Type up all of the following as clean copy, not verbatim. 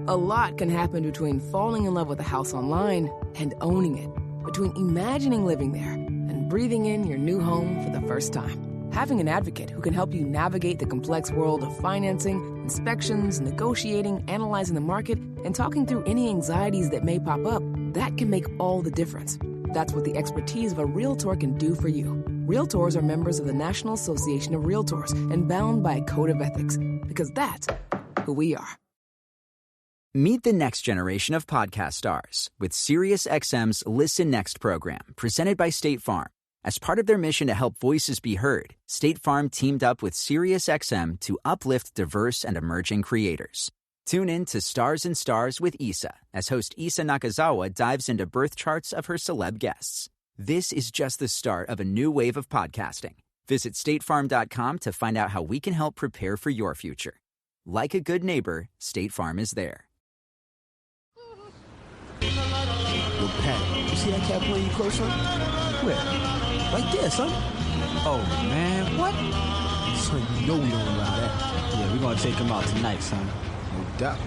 A lot can happen between falling in love with a house online and owning it, between imagining living there and breathing in your new home for the first time. Having an advocate who can help you navigate the complex world of financing, inspections, negotiating, analyzing the market, and talking through any anxieties that may pop up, that can make all the difference. That's what the expertise of a Realtor can do for you. Realtors are members of the National Association of Realtors and bound by a code of ethics, because that's who we are. Meet the next generation of podcast stars with SiriusXM's Listen Next program, presented by State Farm. As part of their mission to help voices be heard, State Farm teamed up with SiriusXM to uplift diverse and emerging creators. Tune in to Stars and Stars with Issa, as host Issa Nakazawa dives into birth charts of her celeb guests. This is just the start of a new wave of podcasting. Visit statefarm.com to find out how we can help prepare for your future. Like a good neighbor, State Farm is there. Yo, Pat, you see that cat playing you close, son? Where? Right there, son. Oh, man, what? Son, you know we don't allow that. Yeah, we're gonna take him out tonight, son. No doubt.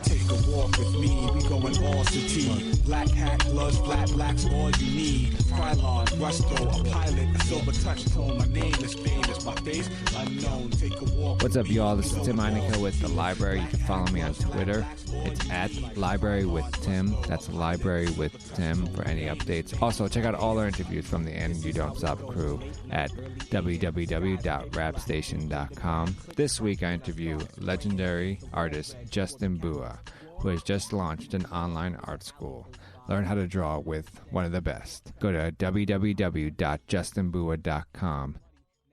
Take a walk with me, we going all city. Black hat, gloves, black's all you need. Krylon, Rusto, a pilot, a silver touch tone. My name is famous, my face unknown. Take a walk. What's up, y'all? This is Tim Eineke with The Library. You can follow me on Twitter. It's at Library with Tim. That's Library with Tim for any updates. Also, check out all our interviews from the And You Don't Stop crew at www.rapstation.com. This week, I interview legendary artist Justin Bua, who has just launched an online art school. Learn how to draw with one of the best. Go to www.justinbua.com.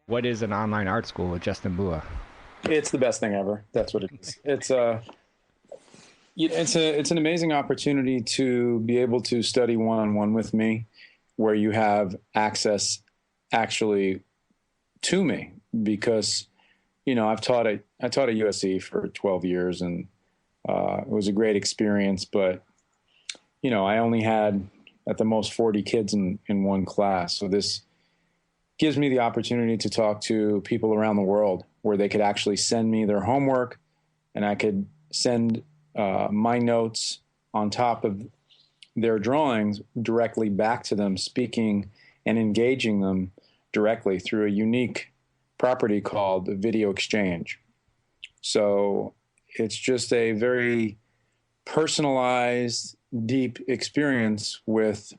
What is an online art school with Justin Bua? It's the best thing ever. That's what it is. It's an amazing opportunity to be able to study one-on-one with me, where you have access actually to me, because, you know, I taught at USC for 12 years, and it was a great experience, but, you know, I only had at the most 40 kids in one class. So this gives me the opportunity to talk to people around the world, where they could actually send me their homework, and I could send my notes on top of their drawings directly back to them, speaking and engaging them directly through a unique property called video exchange. So it's just a very personalized, deep experience with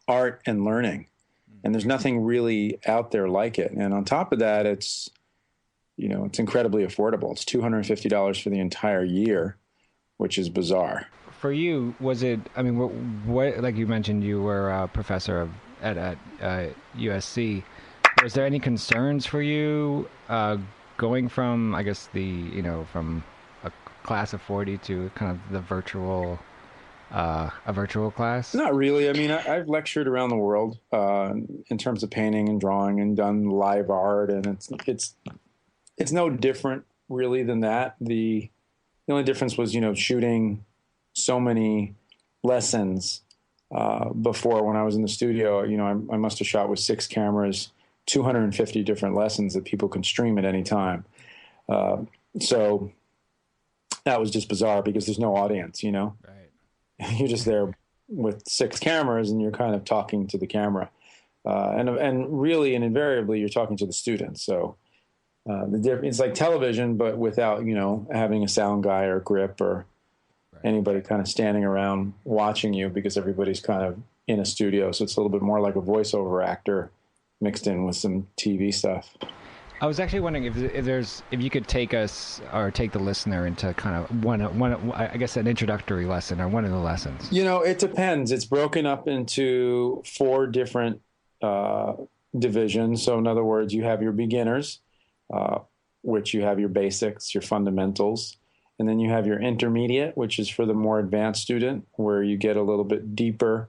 art and learning. And there's nothing really out there like it. And on top of that, it's incredibly affordable. It's $250 for the entire year, which is bizarre. For you, was it, I mean, what like you mentioned, you were a professor at USC. Was there any concerns for you going from, I guess, from a class of 40 to kind of the a virtual class? Not really. I mean, I've lectured around the world in terms of painting and drawing, and done live art, and it's no different really than that. The only difference was, shooting so many lessons before. When I was in the studio, I must have shot with 6 cameras, 250 different lessons that people can stream at any time. So that was just bizarre, because there's no audience, Right. You're just there with 6 cameras, and you're kind of talking to the camera. And really and invariably, you're talking to the students. So it's like television, but without, having a sound guy or grip or anybody kind of standing around watching you, because everybody's kind of in a studio. So it's a little bit more like a voiceover actor mixed in with some TV stuff. I was actually wondering if you could take us, or take the listener, into kind of one, I guess, an introductory lesson, or one of the lessons. It depends. It's broken up into 4 different divisions. So in other words, you have your beginners, which you have your basics, your fundamentals. And then you have your intermediate, which is for the more advanced student, where you get a little bit deeper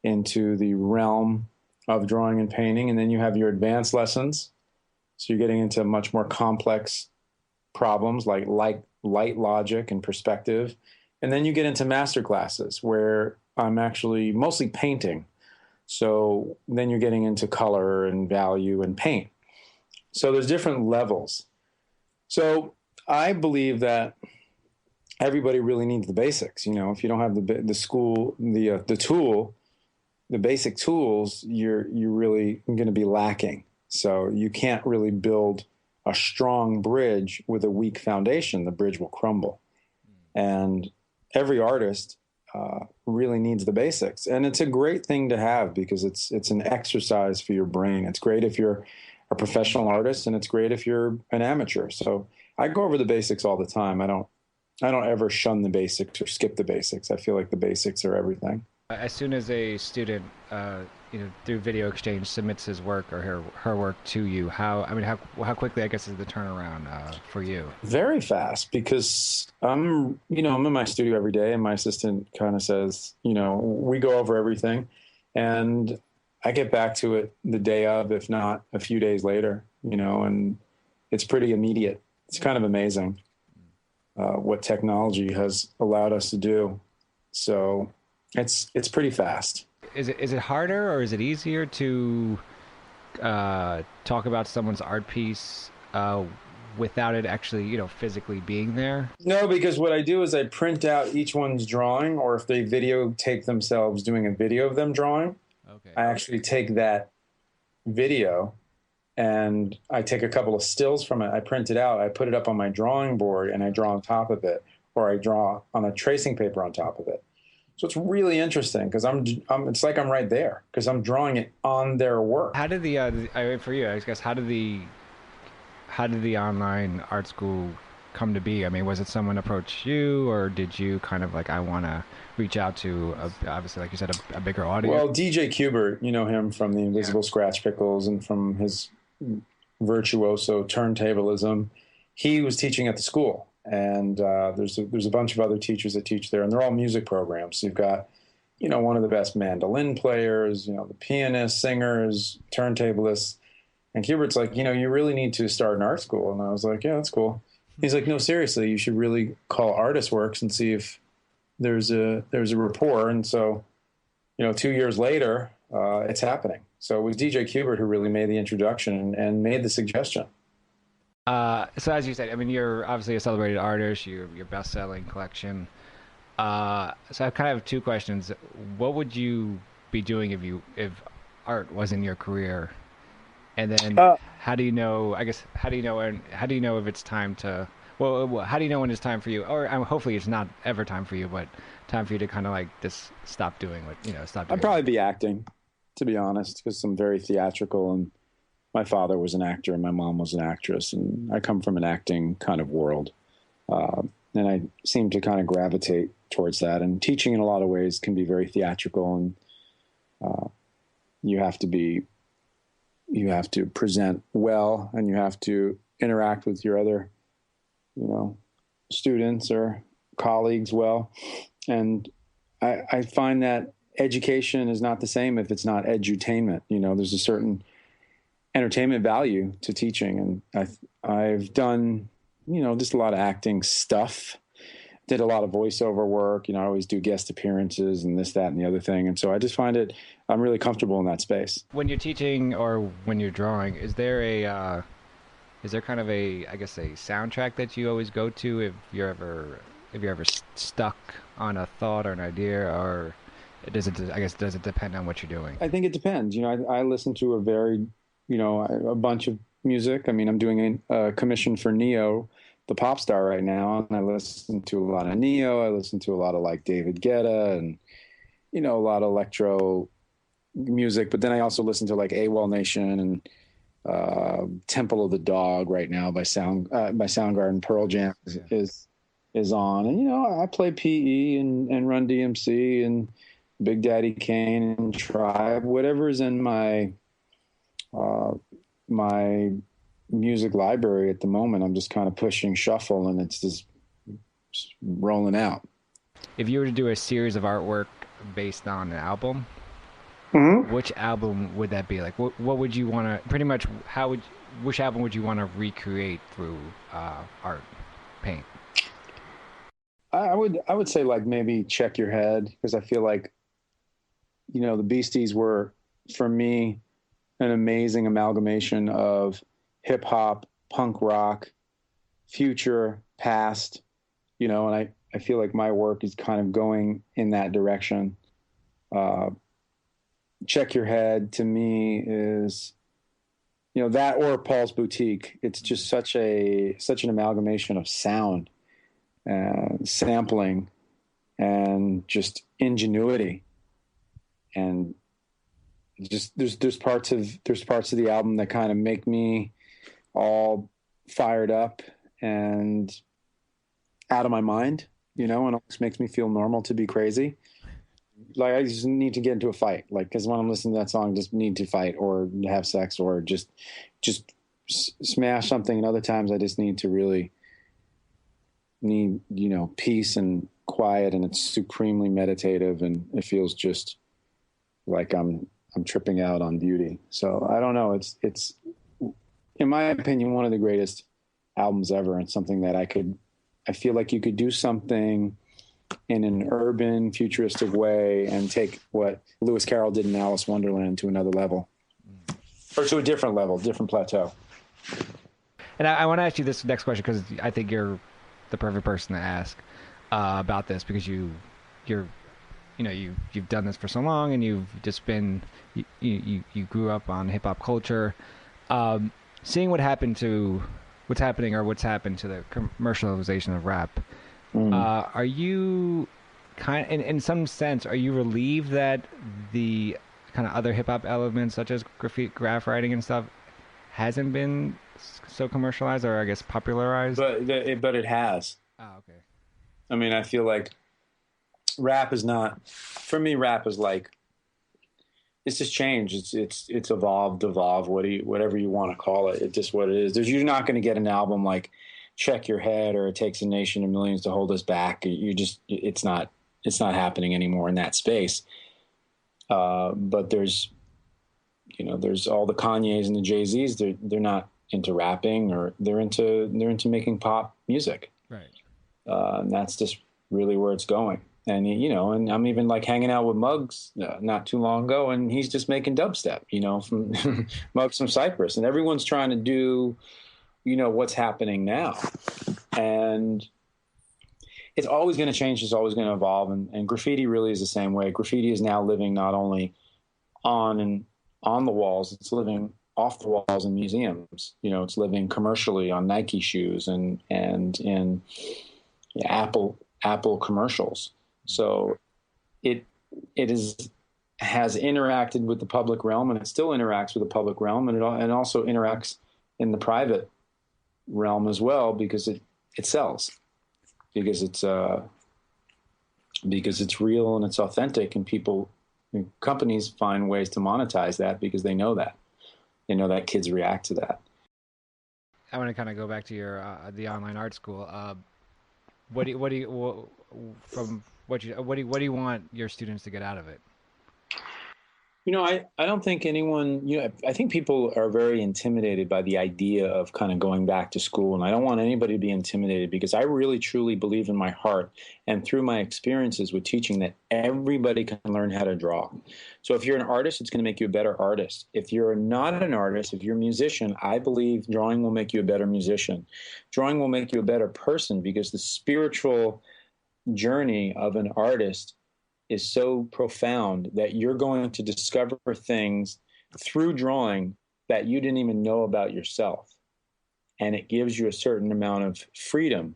into the realm of drawing and painting. And then you have your advanced lessons. So you're getting into much more complex problems like light logic and perspective. And then you get into master classes, where I'm actually mostly painting. So then you're getting into color and value and paint. So there's different levels. So I believe that everybody really needs the basics. If you don't have the tool, the basic tools, you're really going to be lacking. So you can't really build a strong bridge with a weak foundation. The bridge will crumble. And every artist really needs the basics. And it's a great thing to have because it's an exercise for your brain. It's great if you're a professional artist, and it's great if you're an amateur. So I go over the basics all the time. I don't ever shun the basics or skip the basics. I feel like the basics are everything. As soon as a student, through video exchange submits his work or her work to you, how quickly, I guess, is the turnaround for you? Very fast, because I'm in my studio every day, and my assistant kind of says, we go over everything, and I get back to it the day of, if not a few days later, and it's pretty immediate. It's kind of amazing what technology has allowed us to do. So it's pretty fast. Is it harder or is it easier to talk about someone's art piece without it actually, physically being there? No, because what I do is I print out each one's drawing, or if they videotape themselves doing a video of them drawing, okay, I actually take that video and I take a couple of stills from it. I print it out. I put it up on my drawing board and I draw on top of it, or I draw on a tracing paper on top of it. So it's really interesting because it's like I'm right there because I'm drawing it on their work. How did for you, I guess, how did the online art school come to be? I mean, was it someone approached you, or did you kind of like, I want to reach out to, obviously, like you said, a bigger audience? Well, DJ Kubert, you know him from the Invisible Scratch Pickles and from his virtuoso turntablism. He was teaching at the school. And there's a bunch of other teachers that teach there, and they're all music programs. So you've got, one of the best mandolin players, the pianists, singers, turntablists. And Kubert's like, you really need to start an art school. And I was like, yeah, that's cool. He's like, no, seriously, you should really call Artist Works and see if there's a rapport. And so, 2 years later, it's happening. So it was DJ Kubert who really made the introduction and made the suggestion. So as you said, I mean, you're obviously a celebrated artist, your best-selling collection. So I kind of have two questions. What would you be doing if art wasn't your career? And then how do you know if it's time to, how do you know when it's time for you? Or hopefully it's not ever time for you, but time for you to kind of like just stop doing stop doing. I'd probably be acting, to be honest, because I'm very theatrical, and my father was an actor and my mom was an actress, and I come from an acting kind of world. And I seem to kind of gravitate towards that. And teaching in a lot of ways can be very theatrical, and you have to present well, and you have to interact with your other, students or colleagues well. And I find that education is not the same if it's not edutainment. There's a certain entertainment value to teaching. And I've done, just a lot of acting stuff, did a lot of voiceover work. I always do guest appearances and this, that, and the other thing. And so I just find I'm really comfortable in that space. When you're teaching or when you're drawing, is there kind of a soundtrack that you always go to if you're ever stuck on a thought or an idea, or does it depend on what you're doing? I think it depends. I listen to a bunch of music. I mean, I'm doing a commission for Neo, the pop star right now, and I listen to a lot of Neo. I listen to a lot of like David Guetta and, a lot of electro music. But then I also listen to like AWOL Nation and Temple of the Dog right now by Soundgarden. Pearl Jam is on. And, I play PE and Run DMC and Big Daddy Kane and Tribe, whatever's in my music library at the moment. I'm just kind of pushing shuffle, and it's just rolling out. If you were to do a series of artwork based on an album, which album would that be? Like, what would you want to, pretty much, which album would you want to recreate through art, paint? I would say like maybe Check Your Head, because I feel like, the Beasties were, for me, an amazing amalgamation of hip hop, punk rock, future, past, and I feel like my work is kind of going in that direction. Check Your Head to me is, that or Paul's Boutique. It's just such an amalgamation of sound and sampling and just ingenuity. And just there's parts of the album that kind of make me all fired up and out of my mind, and almost makes me feel normal to be crazy. Like I just need to get into a fight, like, because when I'm listening to that song, just need to fight or have sex or just smash something. And other times I just need to really need, peace and quiet, and it's supremely meditative, and it feels just like I'm tripping out on beauty. So I don't know. It's in my opinion, one of the greatest albums ever, and something that I feel like you could do something in an urban, futuristic way and take what Lewis Carroll did in Alice Wonderland to another level, or to a different level, different plateau. And I want to ask you this next question, because I think you're the perfect person to ask about this, because you've done this for so long, and you've just been you grew up on hip hop culture. Seeing what's happened to the commercialization of rap. Are you in some sense, are you relieved that the kind of other hip hop elements, such as graph writing and stuff, hasn't been so commercialized, or I guess popularized? But it has. Oh, okay. I mean, I feel like rap is not, for me, rap is like, it's just changed. It's evolved, whatever you want to call it. It's just what it is. You're not going to get an album like Check Your Head or It Takes a Nation of Millions to Hold Us Back. It's not happening anymore in that space. But there's all the Kanyes and the Jay-Z's. They're not into rapping, or they're into making pop music. Right. And that's just really where it's going. And, and I'm even like hanging out with Muggs not too long ago, and he's just making dubstep, from Muggs from Cyprus, and everyone's trying to do, what's happening now. And it's always going to change. It's always going to evolve. And graffiti really is the same way. Graffiti is now living not only on the walls, it's living off the walls in museums. It's living commercially on Nike shoes and in Apple commercials. So it has interacted with the public realm, and it still interacts with the public realm, and it also interacts in the private realm as well, because it sells, because it's real and it's authentic, and companies find ways to monetize that because they know that kids react to that. I want to kind of go back to your the online art school. What do you want your students to get out of it? I don't think anyone, I think people are very intimidated by the idea of kind of going back to school. And I don't want anybody to be intimidated, because I really, truly believe in my heart and through my experiences with teaching that everybody can learn how to draw. So if you're an artist, it's going to make you a better artist. If you're not an artist, if you're a musician, I believe drawing will make you a better musician. Drawing will make you a better person, because the spiritual journey of an artist is so profound that you're going to discover things through drawing that you didn't even know about yourself. And it gives you a certain amount of freedom,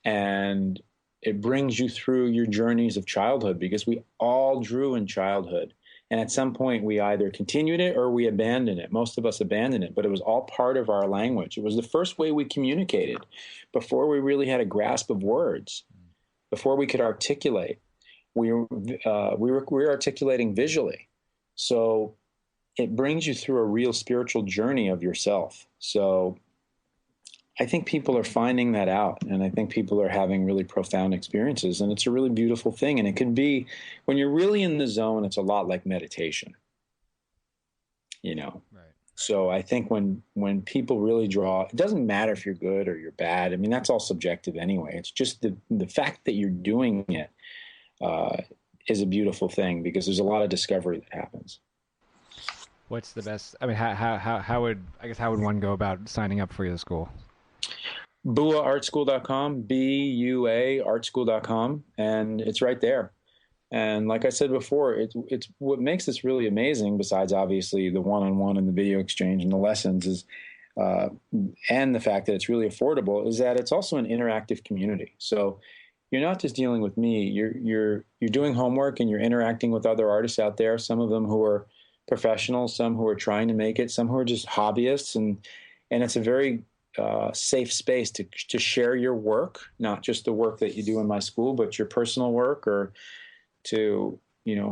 and it brings you through your journeys of childhood, because we all drew in childhood. And at some point we either continued it or we abandoned it. Most of us abandoned it, but it was all part of our language. It was the first way we communicated before we really had a grasp of words, before we could articulate. We were articulating visually. So it brings you through a real spiritual journey of yourself. So I think people are finding that out, and I think people are having really profound experiences, and it's a really beautiful thing. And it can be, when you're really in the zone, it's a lot like meditation, Right. So I think when people really draw, it doesn't matter if you're good or you're bad. I mean, that's all subjective anyway. It's just the fact that you're doing it is a beautiful thing, because there's a lot of discovery that happens. What's the best? I mean, how would one go about signing up for your school? BuaArtSchool.com, BUA artschool.com, and it's right there. And like I said before, it's what makes this really amazing, besides obviously the one-on-one and the video exchange and the lessons, is and the fact that it's really affordable, is that it's also an interactive community. So you're not just dealing with me. You're doing homework and you're interacting with other artists out there. Some of them who are professionals, some who are trying to make it, some who are just hobbyists, and it's a very safe space to share your work, not just the work that you do in my school, but your personal work, or to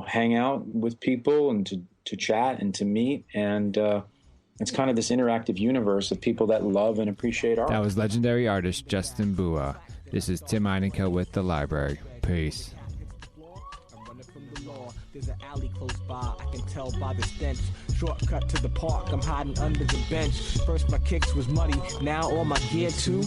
hang out with people and to chat and to meet. And it's kind of this interactive universe of people that love and appreciate art. That was legendary artist Justin Bua. This is Tim Einenkel with The Library. Peace. There's an alley close by, I can tell by the stench. Shortcut to the park, I'm hiding under the bench. First my kicks was muddy, now all my gear too.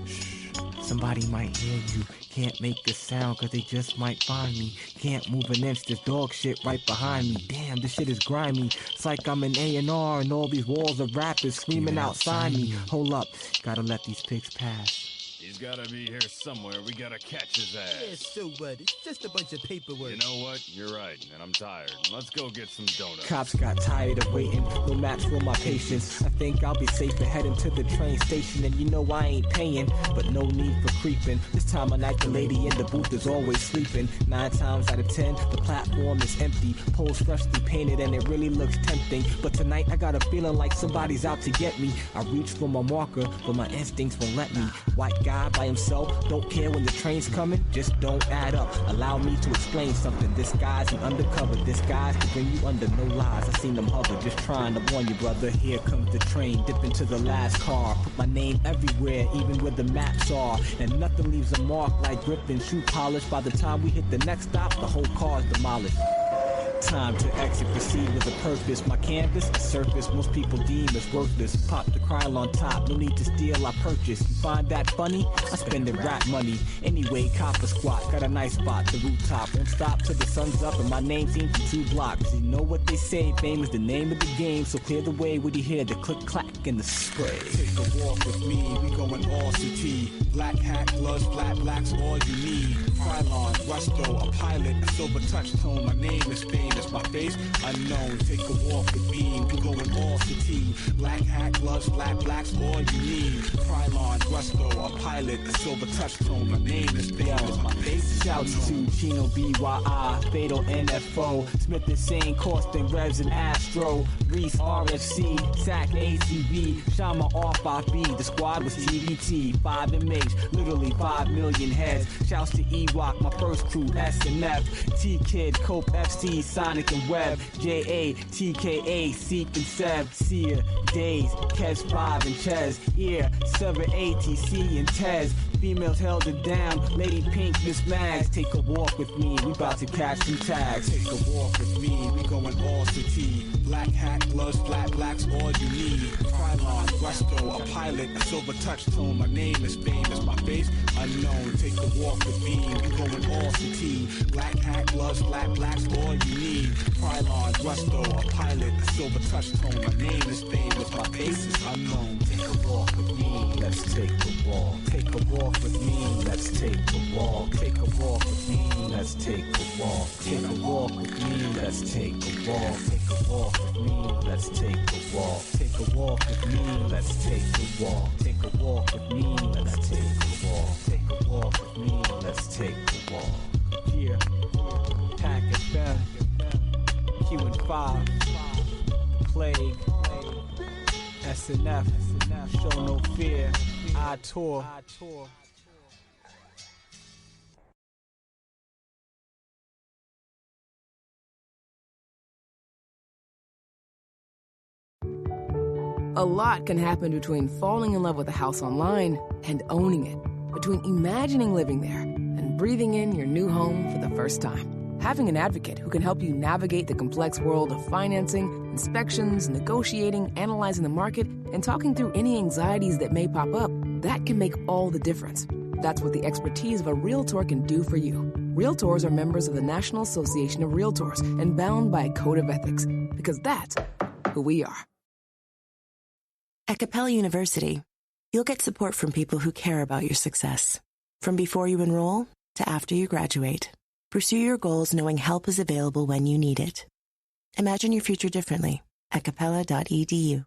Shh, somebody might hear you. Can't make a sound cause they just might find me. Can't move an inch, there's dog shit right behind me. Damn, this shit is grimy. It's like I'm an A&R and all these walls of rappers screaming outside me. Hold up, gotta let these pigs pass. He's gotta be here somewhere. We gotta catch his ass. Yeah, so what? It's just a bunch of paperwork. You know what? You're right, and I'm tired. Let's go get some donuts. Cops got tired of waiting, no match for my patience. I think I'll be safer heading to the train station, and you know I ain't paying, but no need for creeping. This time of night the lady in the booth is always sleeping. 9 times out of 10, the platform is empty. Poles freshly painted and it really looks tempting. But tonight I got a feeling like somebody's out to get me. I reach for my marker, but my instincts won't let me. White guy by himself, don't care when the train's coming, just don't add up. Allow me to explain something. This guy's an undercover, this guy's to bring you under, no lies. I seen them hover, just trying to warn you, brother. Here comes the train, dip into the last car. Put my name everywhere, even where the maps are, and nothing leaves a mark like grip and shoe polish. By the time we hit the next stop, the whole car's demolished. Time to exit, proceed with a purpose. My canvas, a surface most people deem as worthless. Pop the Kryle on top, no need to steal, I purchase. You find that funny? I spend the rap money. Anyway, copper squat, got a nice spot, the rooftop. Won't stop till the sun's up and my name seems to 2 blocks. You know what they say, fame is the name of the game. So clear the way when you hear the click clack and the spray. Take a walk with me, we going all city. Black hat, gloves, flat blacks, all you need. Krylon, Rusto, a pilot, a silver touch tone. My name is famous, my face unknown. Take a walk with me, we going all city. Black hat, gloves, flat blacks, all you need. Krylon, Rusto, a pilot, a silver touch tone. My name is famous, my face Shouts to Chino BYI, Fatal NFO, Smith and Sane, Corsten, Revs and Astro, Reese RFC, SAC ACV, Shama R5B, the squad was TVT, 5MH, literally 5 million heads. Shouts to Ewok, my first crew, SNF, T-Kid, Cope FC, Sonic and Web, JA, TKA, Seek and Seb, Seer, Days, Kes 5 and Ches, Ear, Sever ATC and Tez. Females held it down, Lady Pink, Miss Mags. Take a walk with me, we about to catch some tags. Take a walk with me, we going all city. Black hat, gloves, flat blacks, all you need. Krylon, Rusto, a pilot, a silver touch tone. My name is famous, my face unknown. Take a walk with me, we going all city. Black hat, gloves, flat blacks, all you need. Krylon, Rusto, a pilot, a silver touch tone. My name is famous, my face is unknown. Take a walk with me, let's take a walk. Take a walk with me, let's take a walk. Take a walk with me, let's take a walk. Take a walk with me, let's take a walk. Take a walk with me, let's take a walk. Take a walk with me, let's take a walk. Take a walk with me, let's take a walk. Take a walk with me, let's take a walk. Here, Pack FM, Q and 5, Plague, SNF, Show No Fear, I Tour. A lot can happen between falling in love with a house online and owning it, between imagining living there and breathing in your new home for the first time. Having an advocate who can help you navigate the complex world of financing, inspections, negotiating, analyzing the market, and talking through any anxieties that may pop up, that can make all the difference. That's what the expertise of a Realtor can do for you. Realtors are members of the National Association of Realtors and bound by a code of ethics, because that's who we are. At Capella University, You'll get support from people who care about your success. From before you enroll to after you graduate, pursue your goals knowing help is available when you need it. Imagine your future differently at capella.edu.